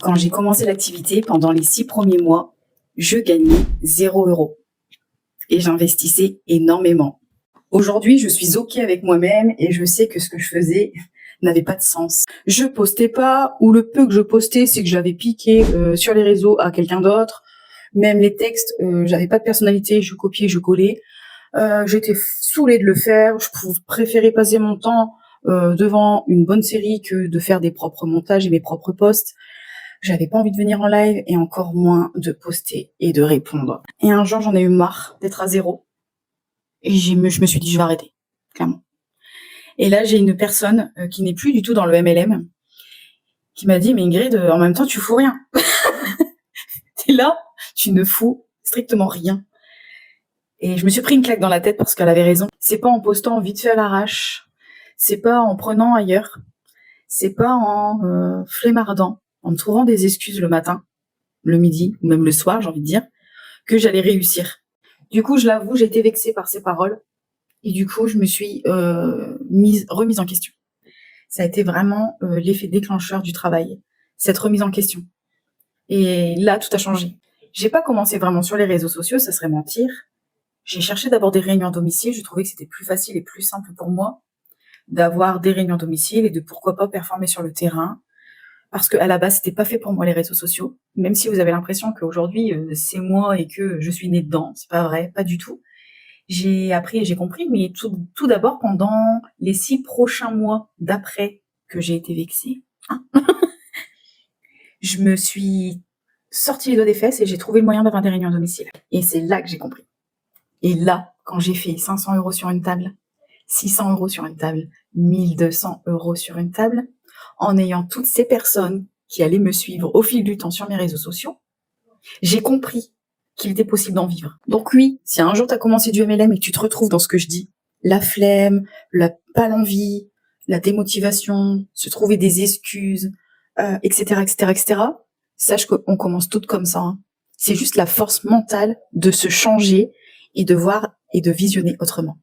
Quand j'ai commencé l'activité, pendant les 6 premiers mois, je gagnais 0 € et j'investissais énormément. Aujourd'hui, je suis OK avec moi-même et je sais que ce que je faisais n'avait pas de sens. Je postais pas, ou le peu que je postais, c'est que j'avais piqué sur les réseaux à quelqu'un d'autre. Même les textes, j'avais pas de personnalité, je copiais, je collais. J'étais saoulée de le faire. Je préférais passer mon temps devant une bonne série que de faire des propres montages et mes propres posts. J'avais pas envie de venir en live et encore moins de poster et de répondre. Et un jour, j'en ai eu marre d'être à zéro. Et je me suis dit, je vais arrêter, clairement. Et là, j'ai une personne qui n'est plus du tout dans le MLM qui m'a dit, mais Ingrid, en même temps, tu fous rien. T'es là, tu ne fous strictement rien. Et je me suis pris une claque dans la tête parce qu'elle avait raison. C'est pas en postant vite fait à l'arrache. C'est pas en prenant ailleurs. C'est pas en flémardant, en me trouvant des excuses le matin, le midi, ou même le soir, j'ai envie de dire, que j'allais réussir. Du coup, je l'avoue, j'ai été vexée par ces paroles. Et du coup, je me suis remise en question. Ça a été vraiment l'effet déclencheur du travail, cette remise en question. Et là, tout a changé. J'ai pas commencé vraiment sur les réseaux sociaux, ça serait mentir. J'ai cherché d'abord des réunions à domicile. Je trouvais que c'était plus facile et plus simple pour moi d'avoir des réunions à domicile et de pourquoi pas performer sur le terrain. Parce qu'à la base, c'était pas fait pour moi les réseaux sociaux. Même si vous avez l'impression qu'aujourd'hui, c'est moi et que je suis née dedans. C'est pas vrai, pas du tout. J'ai appris et j'ai compris, mais tout d'abord, pendant les 6 prochains mois d'après que j'ai été vexée, je me suis sorti les doigts des fesses et j'ai trouvé le moyen d'avoir des réunions à domicile. Et c'est là que j'ai compris. Et là, quand j'ai fait 500 € sur une table, 600 € sur une table, 1200 € sur une table, en ayant toutes ces personnes qui allaient me suivre au fil du temps sur mes réseaux sociaux, j'ai compris qu'il était possible d'en vivre. Donc oui, si un jour tu as commencé du MLM et que tu te retrouves dans ce que je dis, la flemme, pas l'envie, la démotivation, se trouver des excuses, etc., etc., etc., sache qu'on commence toutes comme ça. Hein. C'est juste la force mentale de se changer et de voir et de visionner autrement.